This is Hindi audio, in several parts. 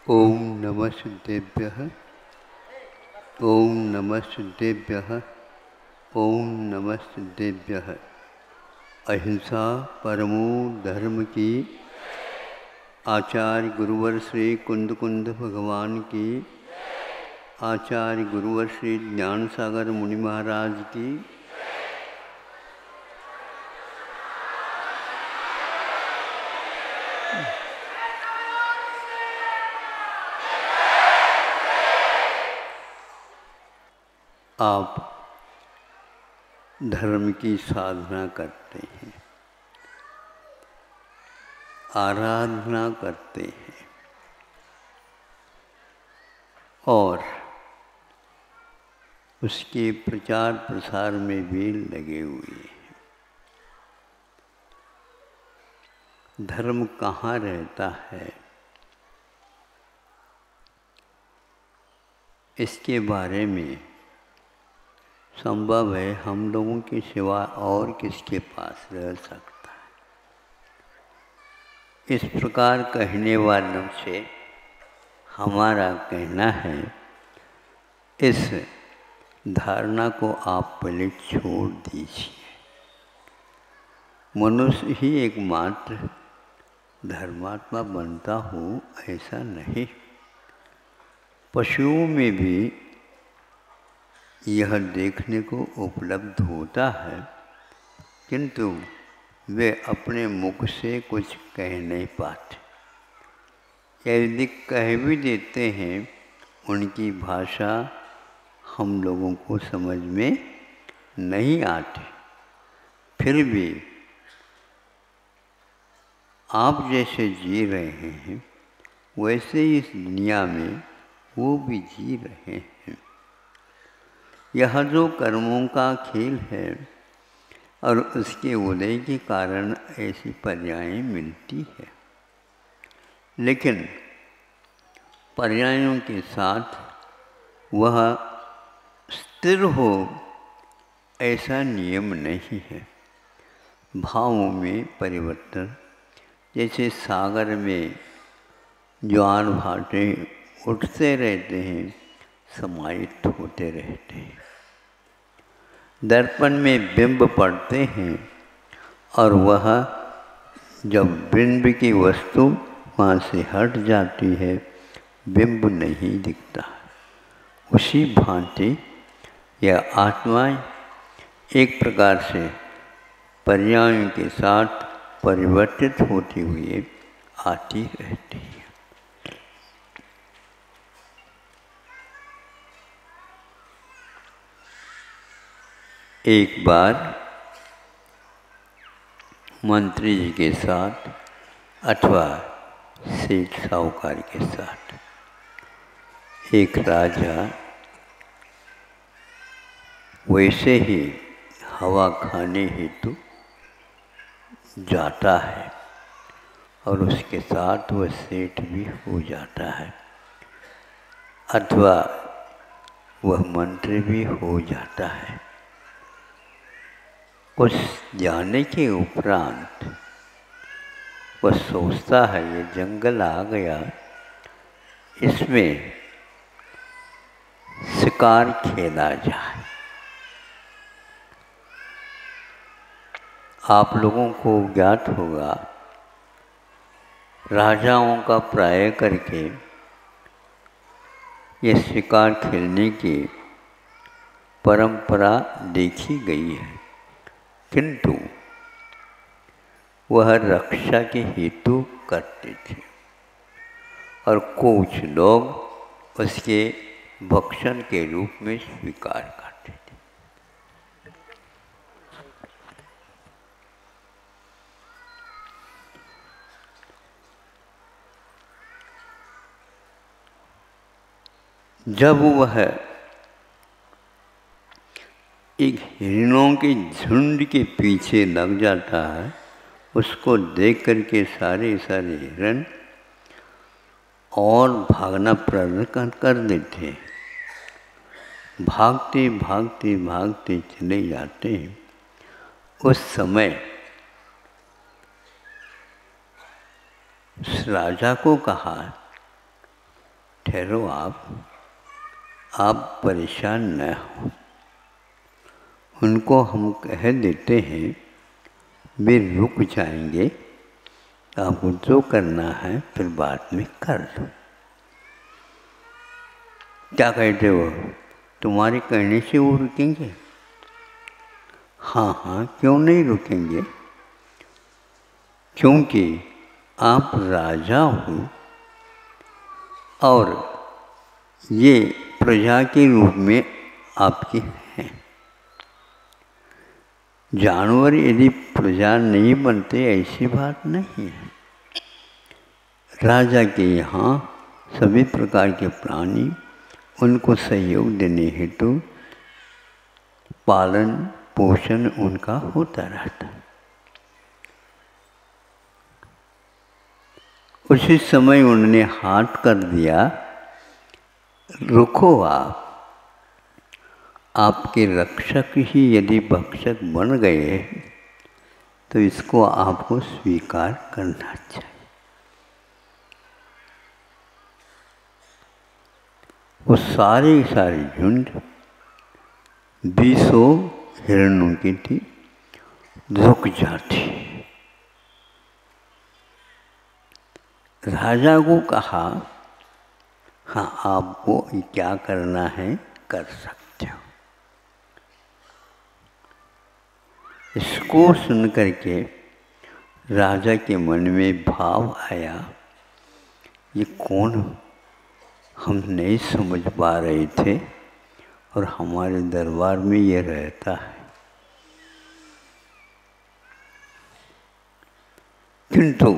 ओम नमः सिद्धेभ्यः। ओम नमः सिद्धेभ्यः। ओम नमः सिद्धेभ्यः। अहिंसा परमो धर्म की। आचार्य गुरुवर श्री कुंद कुंद भगवान की। आचार्य गुरुवर श्री ज्ञान सागर मुनि महाराज की। आप धर्म की साधना करते हैं, आराधना करते हैं और उसके प्रचार प्रसार में भी लगे हुए हैं। धर्म कहाँ रहता है, इसके बारे में संभव है हम लोगों के सिवा और किसके पास रह सकता है। इस प्रकार कहने वालों से हमारा कहना है, इस धारणा को आप पहले छोड़ दीजिए। मनुष्य ही एकमात्र धर्मात्मा बनता हो ऐसा नहीं। पशुओं में भी यह देखने को उपलब्ध होता है, किंतु वे अपने मुख से कुछ कह नहीं पाते। यदि कह भी देते हैं, उनकी भाषा हम लोगों को समझ में नहीं आती। फिर भी आप जैसे जी रहे हैं, वैसे ही इस दुनिया में वो भी जी रहे हैं। यह जो कर्मों का खेल है और उसके उदय के कारण ऐसी पर्यायें मिलती है, लेकिन पर्यायों के साथ वह स्थिर हो ऐसा नियम नहीं है। भावों में परिवर्तन, जैसे सागर में ज्वार भाटे उठते रहते हैं, समाहित होते रहते हैं। दर्पण में बिंब पड़ते हैं और वह जब बिंब की वस्तु वहाँ से हट जाती है, बिंब नहीं दिखता। उसी भांति यह आत्माएं एक प्रकार से पर्यायों के साथ परिवर्तित होती हुई आती रहती है। एक बार मंत्री जी के साथ अथवा सेठ साहूकार के साथ एक राजा वैसे ही हवा खाने हेतु जाता है और उसके साथ वह सेठ भी हो जाता है, अथवा वह मंत्री भी हो जाता है। कुछ जाने के उपरांत वह सोचता है, ये जंगल आ गया, इसमें शिकार खेला जाए। आप लोगों को ज्ञात होगा, राजाओं का प्राय करके ये शिकार खेलने की परंपरा देखी गई है, किंतु वह रक्षा के हेतु करते थे और कुछ लोग उसके भक्षण के रूप में स्वीकार करते थे। जब वह एक हिरणों के झुंड के पीछे लग जाता है, उसको देख करके सारे हिरण और भागना प्रारंभ कर देते हैं। भागते भागते भागते चले जाते हैं। उस समय उस राजा को कहा ठहरो आप परेशान न हो। उनको हम कह देते हैं वे रुक जाएंगे, आपको जो करना है फिर बाद में कर लो। क्या कहते हो, तुम्हारे कहने से वो रुकेंगे? हाँ हाँ, क्यों नहीं रुकेंगे, क्योंकि आप राजा हो और ये प्रजा के रूप में आपके हैं। जानवर यदि प्रजा नहीं बनते ऐसी बात नहीं है। राजा के यहाँ सभी प्रकार के प्राणी उनको सहयोग देने हेतु पालन पोषण उनका होता रहता। उसी समय उन्होंने हाथ कर दिया, रुको आपके रक्षक ही यदि भक्षक बन गए तो इसको आपको स्वीकार करना चाहिए। वो सारी झुंड 20 हिरणों की थी, रुक जाती। राजा को कहा, हाँ आपको क्या करना है कर सकते हो। इसको सुन करके राजा के मन में भाव आया, ये कौन, हम नहीं समझ पा रहे थे और हमारे दरबार में ये रहता है। किंतु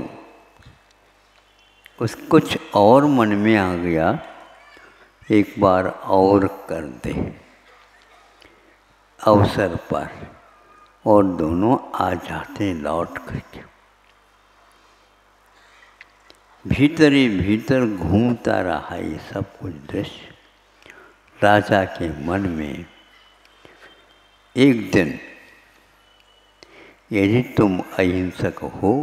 उस कुछ और मन में आ गया, एक बार और कर दे अवसर पर, और दोनों आ जाते हैं लौट करके। भीतर ही भीतर घूमता रहा ये सब कुछ दृश्य राजा के मन में। एक दिन यदि तुम अहिंसक हो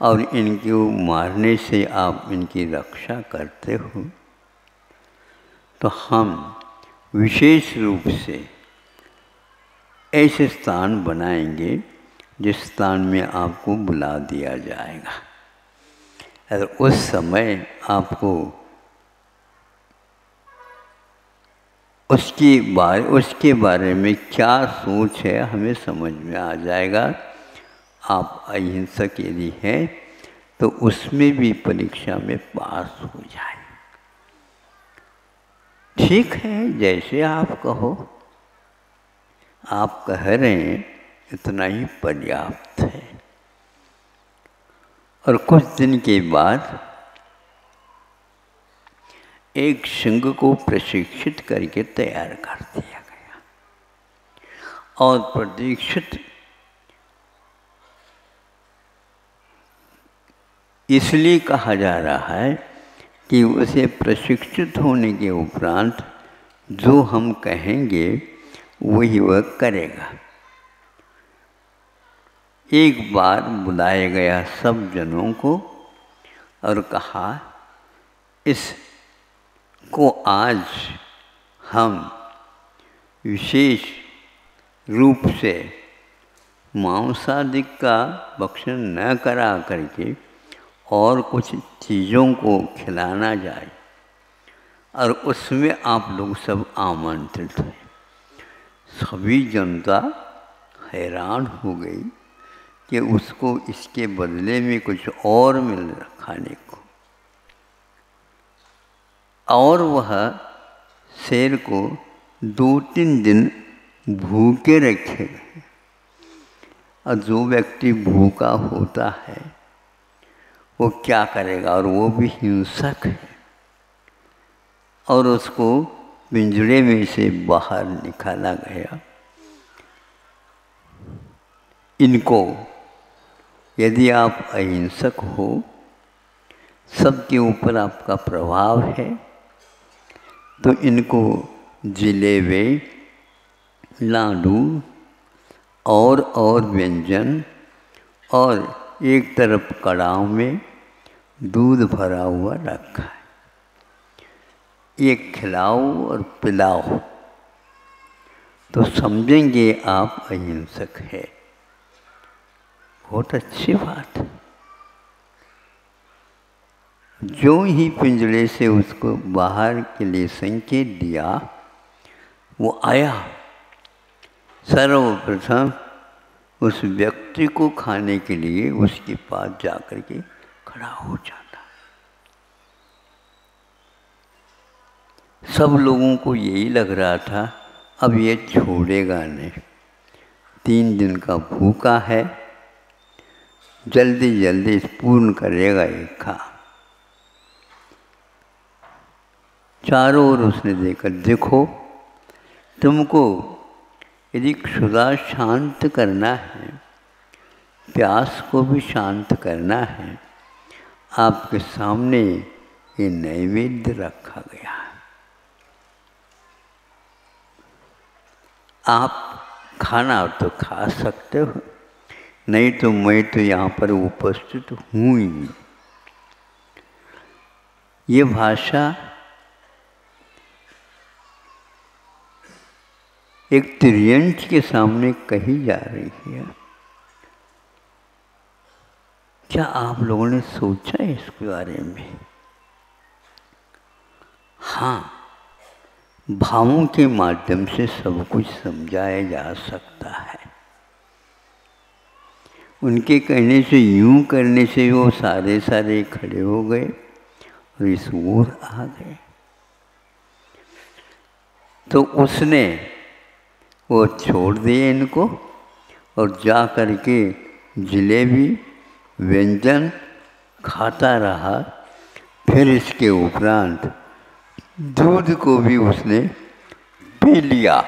और इनको मारने से आप इनकी रक्षा करते हो, तो हम विशेष रूप से ऐसे स्थान बनाएंगे जिस स्थान में आपको बुला दिया जाएगा। अगर उस समय आपको उसके बारे में क्या सोच है हमें समझ में आ जाएगा। आप अहिंसक यदि हैं तो उसमें भी परीक्षा में पास हो जाए। ठीक है, जैसे आप कहो, आप कह रहे हैं इतना ही पर्याप्त है। और कुछ दिन के बाद एक सिंह को प्रशिक्षित करके तैयार कर दिया गया और प्रशिक्षित इसलिए कहा जा रहा है कि उसे प्रशिक्षित होने के उपरांत जो हम कहेंगे वही वह करेगा। एक बार बुलाया गया सब जनों को और कहा, इसको आज हम विशेष रूप से मांसादिक का भक्षण न करा करके और कुछ चीज़ों को खिलाना जाए और उसमें आप लोग सब आमंत्रित हैं। सभी जनता हैरान हो गई कि उसको इसके बदले में कुछ और मिल रहा खाने को, और वह शेर को 2-3 दिन भूखे रखे। और जो व्यक्ति भूखा होता है वो क्या करेगा, और वो भी हिंसक है, और उसको पिंजरे में से बाहर निकाला गया। इनको यदि आप अहिंसक हो, सबके ऊपर आपका प्रभाव है, तो इनको जिलेबे, लाडू और व्यंजन और एक तरफ कड़ाह में दूध भरा हुआ रखा है, ये खिलाओ और पिलाओ तो समझेंगे आप अहिंसक है। बहुत अच्छी बात है। जो ही पिंजरे से उसको बाहर के लिए संकेत दिया, वो आया, सर्वप्रथम उस व्यक्ति को खाने के लिए उसके पास जाकर के खड़ा हो जाता। सब लोगों को यही लग रहा था अब ये छोड़ेगा नहीं, 3 दिन का भूखा है, जल्दी जल्दी पूर्ण करेगा ये खा। चारों ओर उसने देखा, देखो तुमको यदि क्षुधा शांत करना है, प्यास को भी शांत करना है, आपके सामने ये नैवेद्य रखा गया है, आप खाना तो खा सकते हो, नहीं तो मैं तो यहाँ पर उपस्थित हूँ ही। ये भाषा एक त्रियंच के सामने कही जा रही है। क्या आप लोगों ने सोचा है इसके बारे में? हाँ, भावों के माध्यम से सब कुछ समझाया जा सकता है। उनके कहने से, यूं करने से वो सारे खड़े हो गए और इस ओर आ गए। तो उसने वो छोड़ दिए इनको और जा कर के जलेबी व्यंजन खाता रहा। फिर इसके उपरांत दूध को भी उसने पी लिया।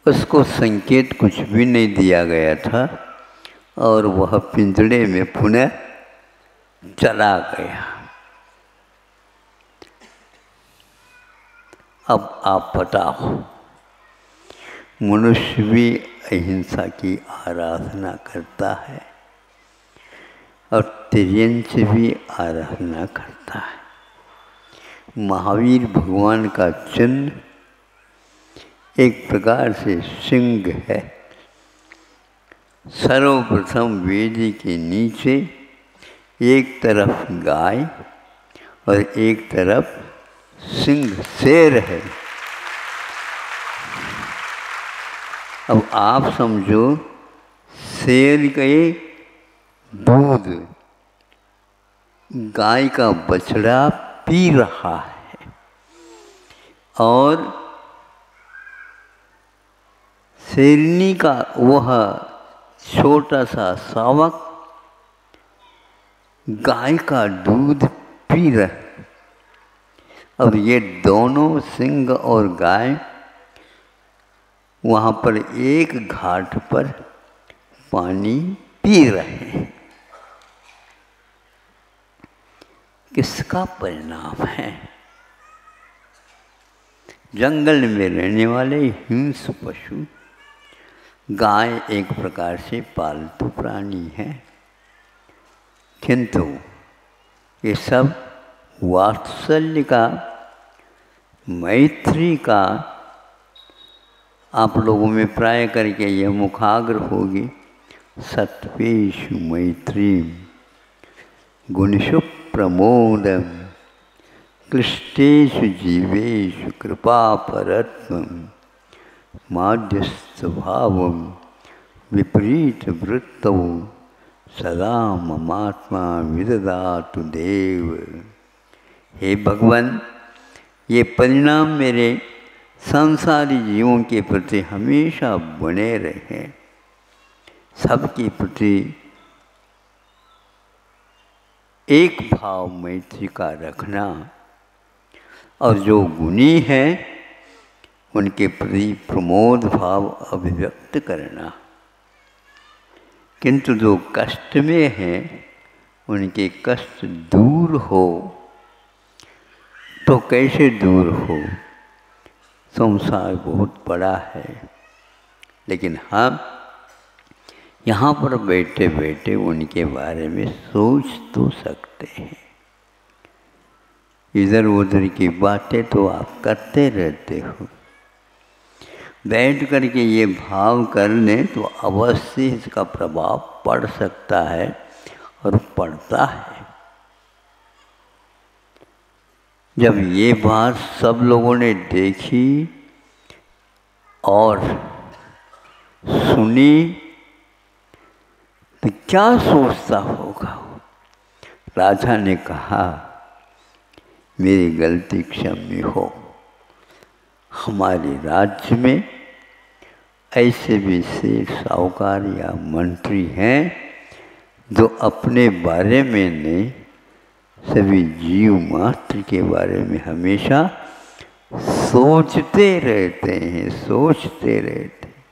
उसको संकेत कुछ भी नहीं दिया गया था और वह पिंजड़े में पुनः चला गया। अब आप बताओ, मनुष्य भी अहिंसा की आराधना करता है और तिर्यंच भी आराधना करता है। महावीर भगवान का चिन्ह एक प्रकार से सिंह है। सर्वप्रथम वेदी के नीचे एक तरफ गाय और एक तरफ सिंह शेर है। अब आप समझो, शेर के दूध गाय का बछड़ा पी रहा है और शेरनी का वह छोटा सा शावक गाय का दूध पी रहा है। और ये दोनों सिंह और गाय वहाँ पर एक घाट पर पानी पी रहे हैं। किसका परिणाम है? जंगल में रहने वाले हिंस्र पशु, गाय एक प्रकार से पालतू प्राणी है, किंतु ये सब वात्सल्य का, मैत्री का, आप लोगों में प्राय करके यह मुखाग्र होगी, सत्वेषु मैत्री गुणेषु प्रमोदम क्लिष्टेषु जीवेषु कृपापरत्वं माध्यस्थभावं विपरीत वृत्तौ सदा ममात्मा विदधातु देव। हे भगवान, ये परिणाम मेरे संसारी जीवों के प्रति हमेशा बने रहे, सबके प्रति एक भाव मैत्री का रखना और जो गुणी है उनके प्रति प्रमोद भाव अभिव्यक्त करना, किंतु जो कष्ट में हैं उनके कष्ट दूर हो। तो कैसे दूर हो? संसार बहुत बड़ा है, लेकिन हम यहाँ पर बैठे बैठे उनके बारे में सोच तो सकते हैं। इधर उधर की बातें तो आप करते रहते हो, बैठ करके ये भाव कर लें तो अवश्य इसका प्रभाव पड़ सकता है और पड़ता है। जब ये बात सब लोगों ने देखी और सुनी तो क्या सोचता होगा। राजा ने कहा, मेरी गलती क्षम्य हो। हमारे राज्य में ऐसे भी सेठ साहूकार या मंत्री हैं जो अपने बारे में नहीं, सभी जीव मात्र के बारे में हमेशा सोचते रहते हैं, सोचते रहते हैं।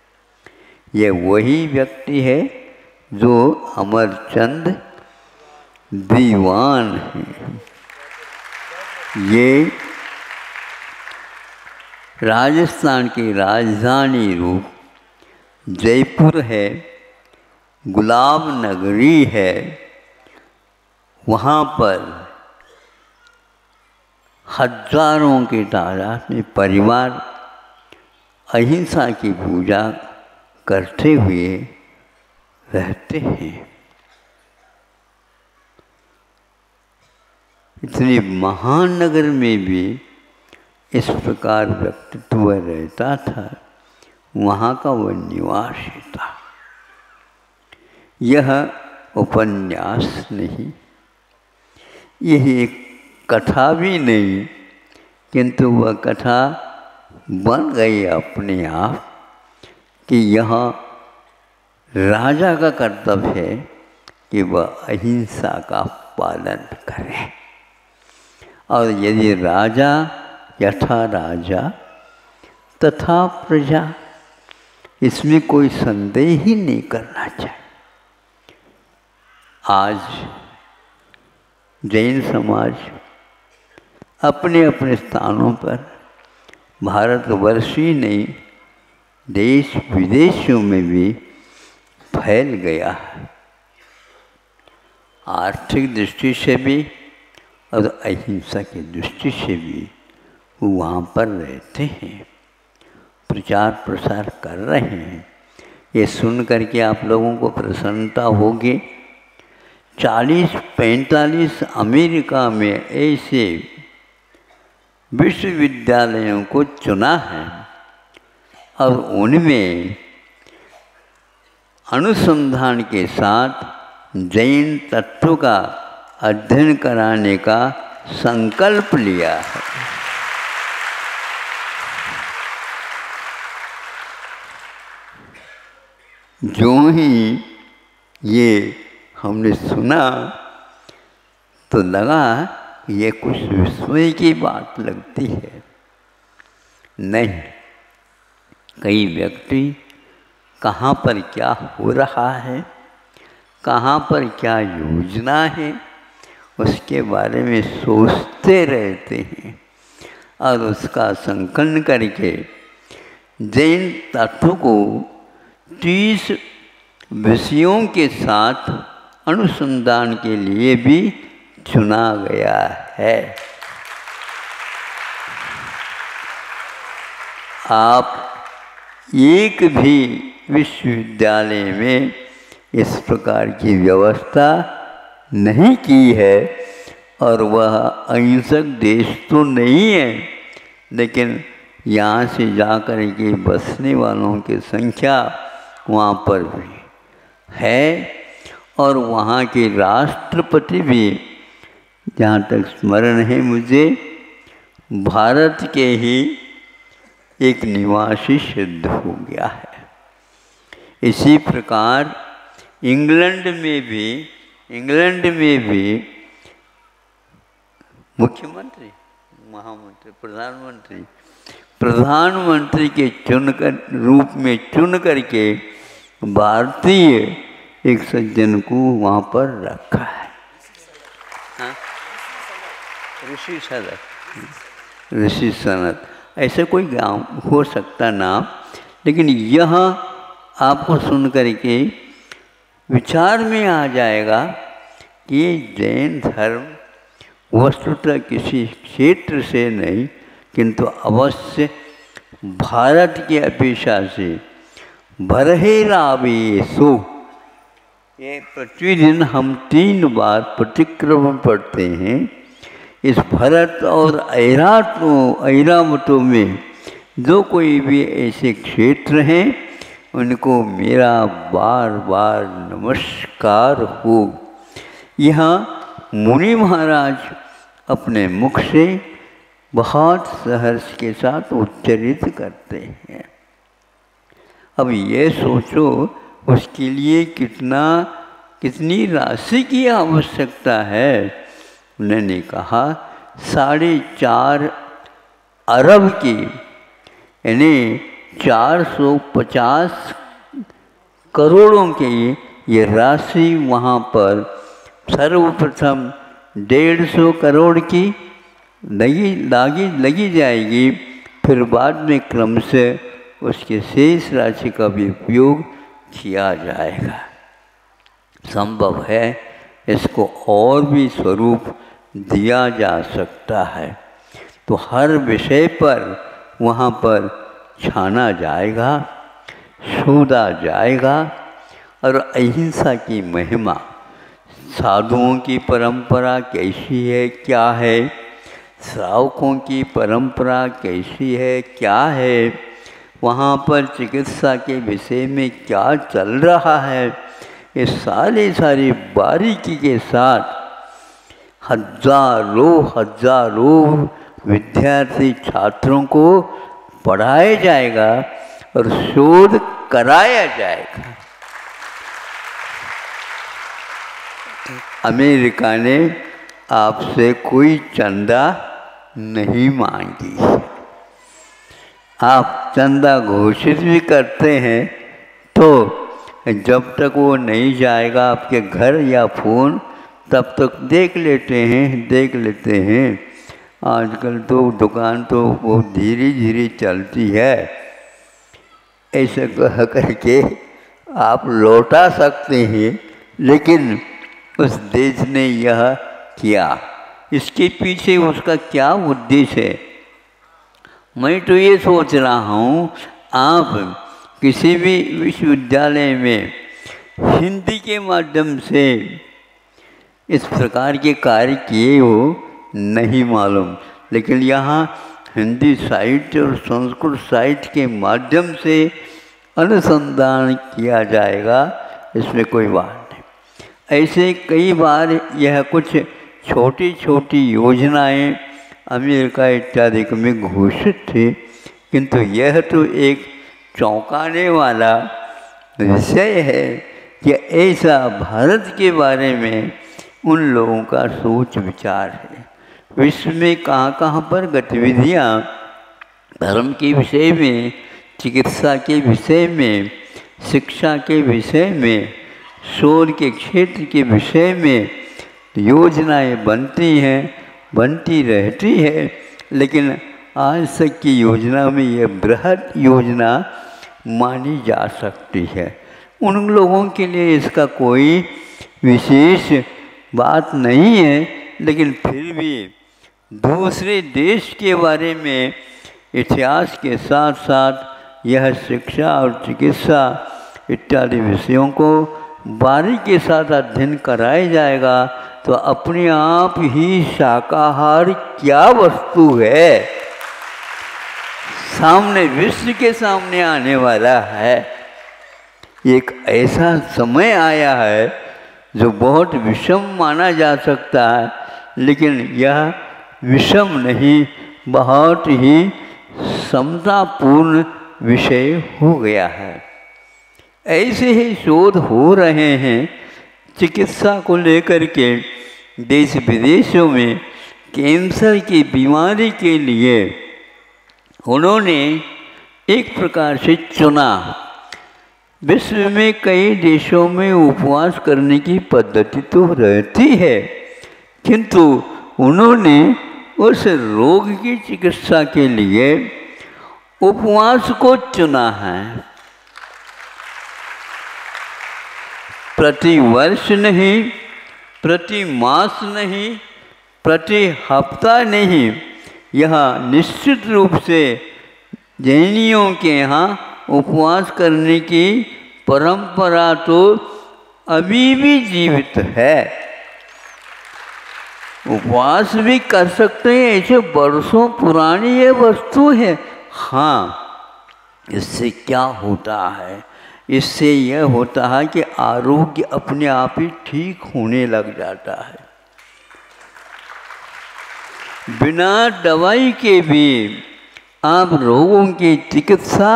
ये वही व्यक्ति है जो अमरचंद दीवान है। ये राजस्थान की राजधानी रूप जयपुर है, गुलाब नगरी है। वहाँ पर हजारों की तादाद में परिवार अहिंसा की पूजा करते हुए रहते हैं। इतने महान नगर में भी इस प्रकार व्यक्तित्व रहता था, वहाँ का वह निवासी था। यह उपन्यास नहीं, यह एक कथा भी नहीं, किंतु वह कथा बन गई अपने आप कि यह राजा का कर्तव्य है कि वह अहिंसा का पालन करे। और यदि राजा यथा राजा तथा प्रजा, इसमें कोई संदेह ही नहीं करना चाहिए। आज जैन समाज अपने अपने स्थानों पर भारतवर्ष ही नहीं, देश विदेशों में भी फैल गया है। आर्थिक दृष्टि से भी और अहिंसा की दृष्टि से भी वो वहाँ पर रहते हैं, प्रचार प्रसार कर रहे हैं। ये सुन करके आप लोगों को प्रसन्नता होगी। 40-45 अमेरिका में ऐसे विश्वविद्यालयों को चुना है और उनमें अनुसंधान के साथ जैन तत्व का अध्ययन कराने का संकल्प लिया है। जो ही ये हमने सुना तो लगा ये कुछ विस्मय की बात लगती है। नहीं, कई व्यक्ति कहाँ पर क्या हो रहा है, कहाँ पर क्या योजना है, उसके बारे में सोचते रहते हैं और उसका संकलन करके जैन तत्व को 30 विषयों के साथ अनुसंधान के लिए भी चुना गया है। आप एक भी विश्वविद्यालय में इस प्रकार की व्यवस्था नहीं की है और वह अहिंसक देश तो नहीं है, लेकिन यहाँ से जाकर के बसने वालों की संख्या वहाँ पर भी है और वहाँ के राष्ट्रपति भी, जहाँ तक स्मरण है मुझे, भारत के ही एक निवासी सिद्ध हो गया है। इसी प्रकार इंग्लैंड में भी मुख्यमंत्री, महामंत्री, प्रधानमंत्री के रूप में चुन करके भारतीय एक सज्जन को वहाँ पर रखा है। ऋषि सनत ऐसे कोई गांव हो सकता नाम, लेकिन यह आपको सुन करके विचार में आ जाएगा कि जैन धर्म वस्तुतः किसी क्षेत्र से नहीं किंतु अवश्य भारत की अपेक्षा से भरहेरावेशो, ये प्रतिदिन हम 3 बार प्रतिक्रमण पढ़ते हैं। इस भरत और ऐरावतों में जो कोई भी ऐसे क्षेत्र हैं उनको मेरा बार बार नमस्कार हो। यहाँ मुनि महाराज अपने मुख से बहुत सहर्ष के साथ उच्चरित करते हैं। अब ये सोचो उसके लिए कितनी राशि की आवश्यकता है। उन्होंने कहा 4.5 अरब की, यानी 450 करोड़ों की ये राशि वहाँ पर सर्वप्रथम 150 करोड़ की लगी जाएगी, फिर बाद में क्रम से उसके शेष राशि का भी उपयोग किया जाएगा। संभव है इसको और भी स्वरूप दिया जा सकता है। तो हर विषय पर वहाँ पर छाना जाएगा, शोधा जाएगा। और अहिंसा की महिमा, साधुओं की परंपरा कैसी है क्या है, श्रावकों की परंपरा कैसी है क्या है, वहाँ पर चिकित्सा के विषय में क्या चल रहा है, ये सारी बारीकी के साथ हजारों विद्यार्थी छात्रों को पढ़ाया जाएगा और शोध कराया जाएगा। अमेरिका ने आपसे कोई चंदा नहीं मांगी। आप चंदा घोषित भी करते हैं तो जब तक वो नहीं जाएगा आपके घर या फ़ोन, तब तक देख लेते हैं। आजकल तो दुकान तो वो धीरे धीरे चलती है, ऐसे कह करके आप लौटा सकते हैं। लेकिन उस देश ने यह किया, इसके पीछे उसका क्या उद्देश्य है? मैं तो ये सोच रहा हूँ, आप किसी भी विश्वविद्यालय में हिंदी के माध्यम से इस प्रकार के कार्य किए हो नहीं मालूम, लेकिन यहाँ हिंदी साहित्य और संस्कृत साहित्य के माध्यम से अनुसंधान किया जाएगा, इसमें कोई बात नहीं। ऐसे कई बार यह कुछ छोटी छोटी योजनाएं अमेरिका इत्यादि में घोषित थी, किंतु यह तो एक चौंकाने वाला विषय है कि ऐसा भारत के बारे में उन लोगों का सोच विचार है। विश्व में कहाँ पर गतिविधियाँ धर्म के विषय में, चिकित्सा के विषय में, शिक्षा के विषय में, शोध के क्षेत्र के विषय में योजनाएं बनती रहती है, लेकिन आज तक की योजना में यह बृहद योजना मानी जा सकती है। उन लोगों के लिए इसका कोई विशेष बात नहीं है, लेकिन फिर भी दूसरे देश के बारे में इतिहास के साथ साथ यह शिक्षा और चिकित्सा इत्यादि विषयों को बारीकी के साथ अध्ययन कराया जाएगा, तो अपने आप ही शाकाहार क्या वस्तु है सामने, विश्व के सामने आने वाला है। एक ऐसा समय आया है जो बहुत विषम माना जा सकता है, लेकिन यह विषम नहीं, बहुत ही समतापूर्ण विषय हो गया है। ऐसे ही शोध हो रहे हैं चिकित्सा को लेकर के देश विदेशों में। कैंसर की बीमारी के लिए उन्होंने एक प्रकार से चुना। विश्व में कई देशों में उपवास करने की पद्धति तो रहती है, किंतु उन्होंने उस रोग की चिकित्सा के लिए उपवास को चुना है। प्रति वर्ष नहीं, प्रति मास नहीं, प्रति हफ्ता नहीं, यह निश्चित रूप से जैनियों के यहाँ उपवास करने की परंपरा तो अभी भी जीवित है। उपवास भी कर सकते हैं, ऐसे वर्षों पुरानी ये वस्तु है। हाँ, इससे क्या होता है? इससे यह होता है कि आरोग्य अपने आप ही ठीक होने लग जाता है। बिना दवाई के भी आप रोगों की चिकित्सा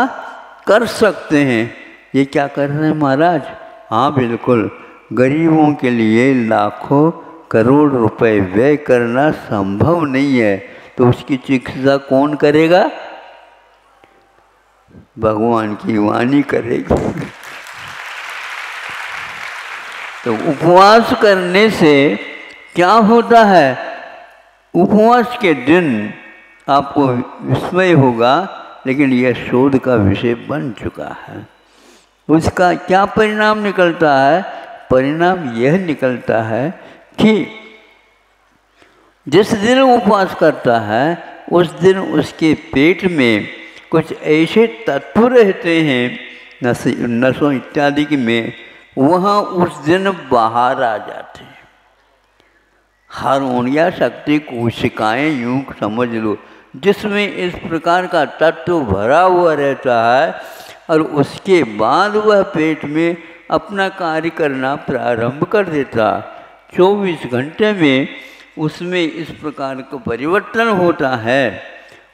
कर सकते हैं। ये क्या कर रहे हैं महाराज? हाँ बिल्कुल, गरीबों के लिए लाखों करोड़ रुपए व्यय करना संभव नहीं है, तो उसकी चिकित्सा कौन करेगा? भगवान की वाणी करेगी। तो उपवास करने से क्या होता है? उपवास के दिन आपको विस्मय होगा, लेकिन यह शोध का विषय बन चुका है। उसका क्या परिणाम निकलता है? परिणाम यह निकलता है कि जिस दिन उपवास करता है उस दिन उसके पेट में कुछ ऐसे तत्व रहते हैं नसों इत्यादि में, वह उस दिन बाहर आ जाते हैं। हार्मोन या शक्ति कोशिकाएँ यूँ समझ लो, जिसमें इस प्रकार का तत्व भरा हुआ रहता है, और उसके बाद वह पेट में अपना कार्य करना प्रारंभ कर देता। 24 घंटे में उसमें इस प्रकार का परिवर्तन होता है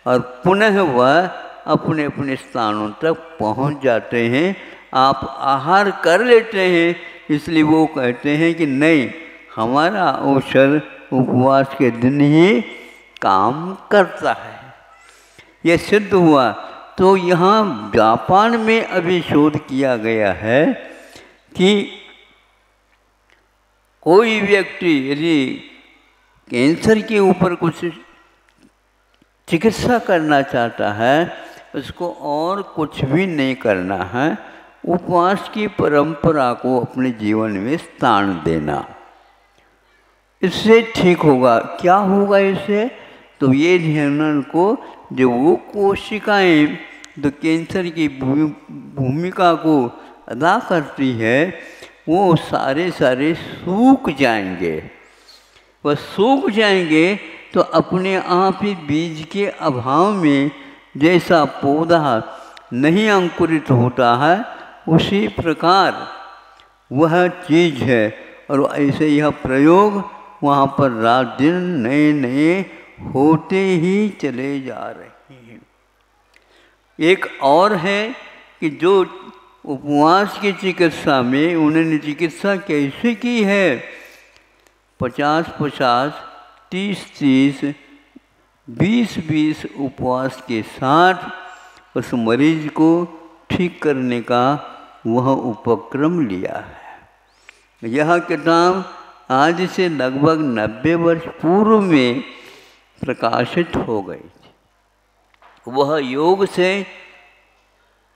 और पुनः वह अपने अपने स्थानों तक पहुंच जाते हैं। आप आहार कर लेते हैं, इसलिए वो कहते हैं कि नहीं, हमारा औषध उपवास के दिन ही काम करता है। यह सिद्ध हुआ। तो यहाँ जापान में अभी शोध किया गया है कि कोई व्यक्ति यदि कैंसर के ऊपर कुछ चिकित्सा करना चाहता है, उसको और कुछ भी नहीं करना है, उपवास की परंपरा को अपने जीवन में स्थान देना, इससे ठीक होगा। क्या होगा इससे? तो ये ध्यान को, जो वो कोशिकाएं जो कैंसर की भूमिका को अदा करती है, वो सारे सूख जाएंगे। वह सूख जाएंगे तो अपने आप ही बीज के अभाव में जैसा पौधा नहीं अंकुरित होता है, उसी प्रकार वह चीज़ है। और ऐसे यह प्रयोग वहाँ पर रात दिन नए नए होते ही चले जा रहे हैं। एक और है कि जो उपवास की चिकित्सा में उन्होंने चिकित्सा कैसे की है, 50-50, 30-30, 20-20 उपवास के साथ उस मरीज को ठीक करने का वह उपक्रम लिया है। यह किताब आज से लगभग 90 वर्ष पूर्व में प्रकाशित हो गई थी। वह योग से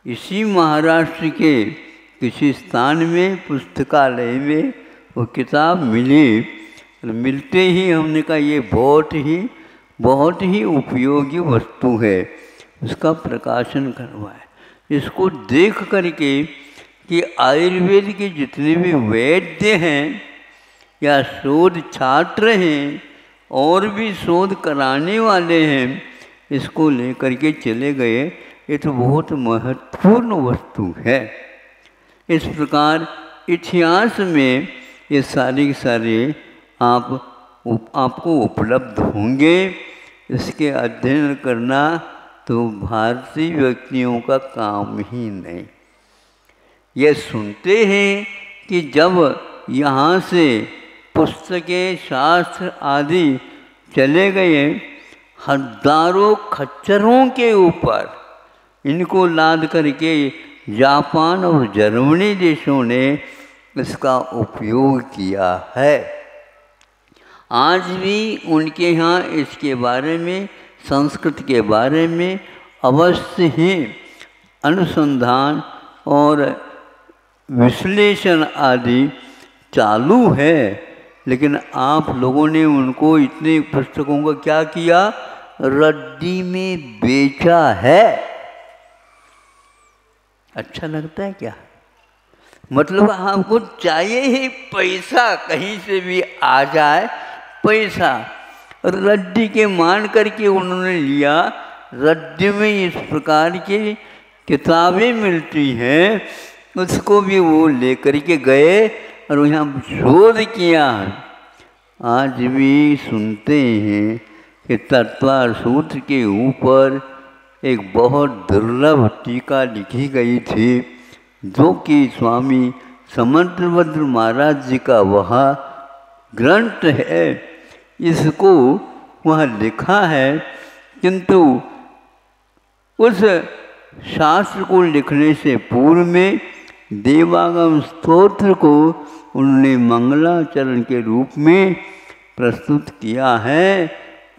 इसी महाराष्ट्र के किसी स्थान में पुस्तकालय में वो किताब मिली। मिलते ही हमने कहा ये बहुत ही उपयोगी वस्तु है, उसका प्रकाशन करवाए। इसको देख करके कि आयुर्वेद के जितने भी वैद्य हैं या शोध छात्र हैं और भी शोध कराने वाले हैं, इसको लेकर के चले गए। ये तो बहुत महत्वपूर्ण वस्तु है। इस प्रकार इतिहास में ये सारे आपको उपलब्ध होंगे। इसके अध्ययन करना तो भारतीय व्यक्तियों का काम ही नहीं। ये सुनते हैं कि जब यहाँ से पुस्तकें, शास्त्र आदि चले गए, हजारों खच्चरों के ऊपर इनको लाद करके जापान और जर्मनी देशों ने इसका उपयोग किया है। आज भी उनके यहाँ इसके बारे में, संस्कृत के बारे में अवश्य ही अनुसंधान और विश्लेषण आदि चालू है, लेकिन आप लोगों ने उनको इतने पुस्तकों का क्या किया, रद्दी में बेचा है। अच्छा लगता है क्या? मतलब आपको चाहिए ही पैसा, कहीं से भी आ जाए पैसा। रद्दी के मान करके उन्होंने लिया। रद्दी में इस प्रकार की किताबें मिलती हैं, उसको भी वो लेकर के गए और यहाँ शोध किया। आज भी सुनते हैं कि तत्वार सूत्र के ऊपर एक बहुत दुर्लभ टीका लिखी गई थी, जो कि स्वामी समंतभद्र महाराज जी का वह ग्रंथ है। इसको वह लिखा है, किंतु उस शास्त्र को लिखने से पूर्व में देवागम स्तोत्र को उन्होंने मंगलाचरण के रूप में प्रस्तुत किया है,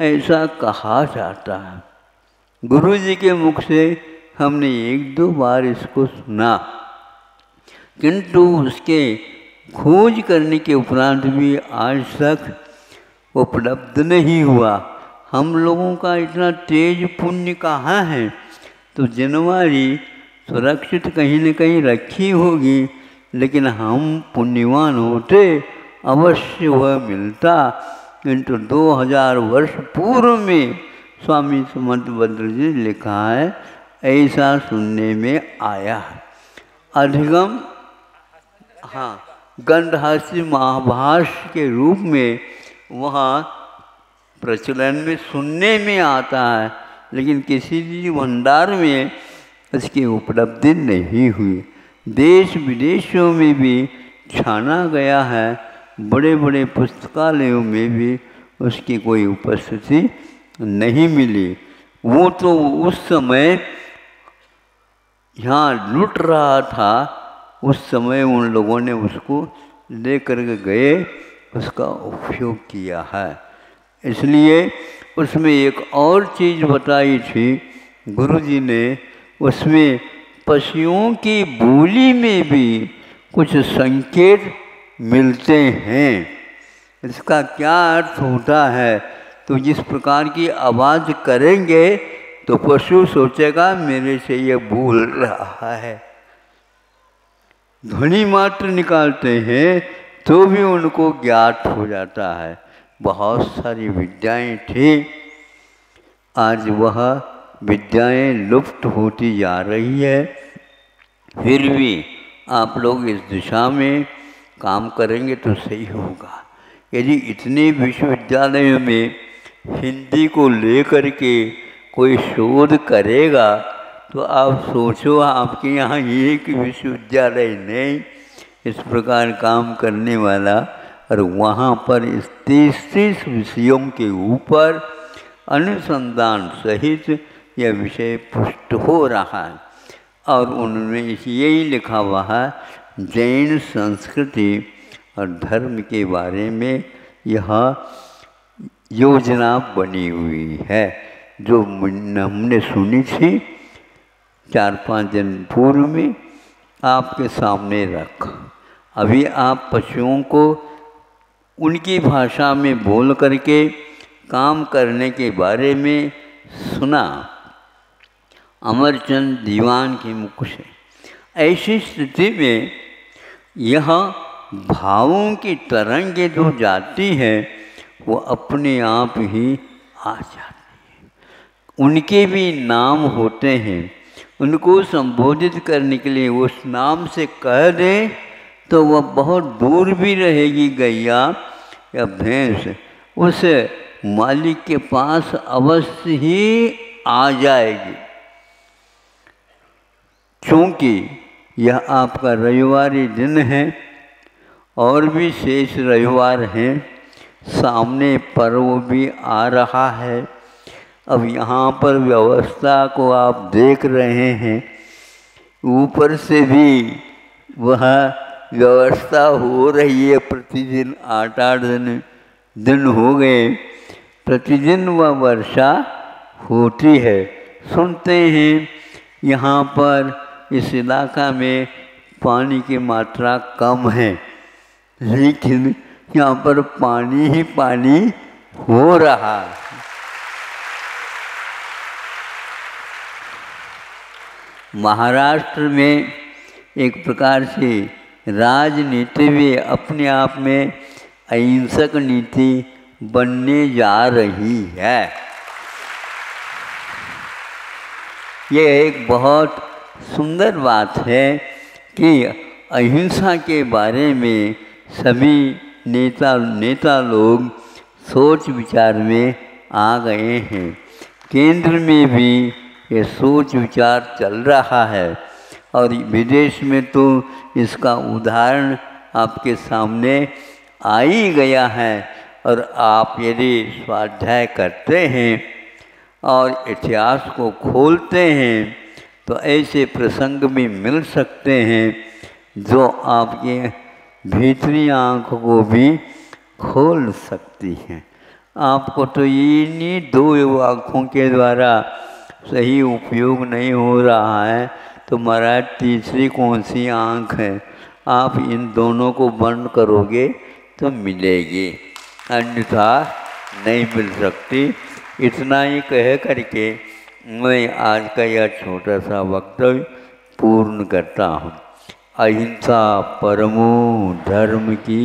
ऐसा कहा जाता है। गुरु जी के मुख से हमने एक दो बार इसको सुना, किंतु उसके खोज करने के उपरांत भी आज तक उपलब्ध नहीं हुआ। हम लोगों का इतना तेज पुण्य कहाँ है, तो जनवरी सुरक्षित कहीं न कहीं रखी होगी, लेकिन हम पुण्यवान होते अवश्य वह मिलता। किंतु 2000 वर्ष पूर्व में स्वामी समंतभद्र जी लिखा है, ऐसा सुनने में आया है। अधिगम हाँ गंधहास्य महाभाष्य के रूप में वहाँ प्रचलन में सुनने में आता है, लेकिन किसी भी भंडार में इसकी उपलब्धि नहीं हुई। देश विदेशों में भी छाना गया है, बड़े बड़े पुस्तकालयों में भी उसकी कोई उपस्थिति नहीं मिली। वो तो उस समय यहाँ लुट रहा था, उस समय उन लोगों ने उसको लेकर के गए, उसका उपयोग किया है। इसलिए उसमें एक और चीज़ बताई थी गुरु जी ने, उसमें पशुओं की बोली में भी कुछ संकेत मिलते हैं। इसका क्या अर्थ होता है, तो जिस प्रकार की आवाज़ करेंगे तो पशु सोचेगा मेरे से ये बोल रहा है। ध्वनि मात्र निकालते हैं तो भी उनको ज्ञात हो जाता है। बहुत सारी विद्याएं थी, आज वह विद्याएं लुप्त होती जा रही है। फिर भी आप लोग इस दिशा में काम करेंगे तो सही होगा। यदि इतने विश्वविद्यालयों में हिंदी को लेकर के कोई शोध करेगा तो आप सोचो, आपके यहाँ एक विश्वविद्यालय नहीं इस प्रकार काम करने वाला, और वहाँ पर इस 33 विषयों के ऊपर अनुसंधान सहित यह विषय पुष्ट हो रहा है। और उनमें यही लिखा हुआ है, जैन संस्कृति और धर्म के बारे में यह योजना बनी हुई है, जो हमने सुनी थी 4-5 दिन पूर्व में आपके सामने रख। अभी आप पशुओं को उनकी भाषा में बोल करके काम करने के बारे में सुना अमरचंद दीवान के मुख से। ऐसी स्थिति में यह भावों की तरंगें जो जाती है वो अपने आप ही आ जाती हैं। उनके भी नाम होते हैं, उनको संबोधित करने के लिए उस नाम से कह दें तो वह बहुत दूर भी रहेगी गैया या भैंस, उस मालिक के पास अवश्य ही आ जाएगी। क्योंकि यह आपका रविवारी दिन है और भी शेष रविवार हैं, सामने पर्व भी आ रहा है। अब यहाँ पर व्यवस्था को आप देख रहे हैं, ऊपर से भी वह व्यवस्था हो रही है। प्रतिदिन 8-8 दिन हो गए, प्रतिदिन वह वर्षा होती है। सुनते हैं यहाँ पर इस इलाका में पानी की मात्रा कम है, लेकिन यहाँ पर पानी ही पानी हो रहा है। महाराष्ट्र में एक प्रकार से राजनीति भी अपने आप में अहिंसक नीति बनने जा रही है। ये एक बहुत सुंदर बात है कि अहिंसा के बारे में सभी नेता लोग सोच विचार में आ गए हैं। केंद्र में भी ये सोच विचार चल रहा है और विदेश में तो इसका उदाहरण आपके सामने आ ही गया है। और आप यदि स्वाध्याय करते हैं और इतिहास को खोलते हैं तो ऐसे प्रसंग भी मिल सकते हैं जो आपके भीतरी आँख को भी खोल सकती हैं। आपको तो इन्हीं दो आँखों के द्वारा सही उपयोग नहीं हो रहा है, तो महाराज तीसरी कौन सी आँख है? आप इन दोनों को बंद करोगे तो मिलेगी, अन्यथा नहीं मिल सकती। इतना ही कह करके मैं आज का यह छोटा सा वक्तव्य पूर्ण करता हूँ। अहिंसा परमो धर्म की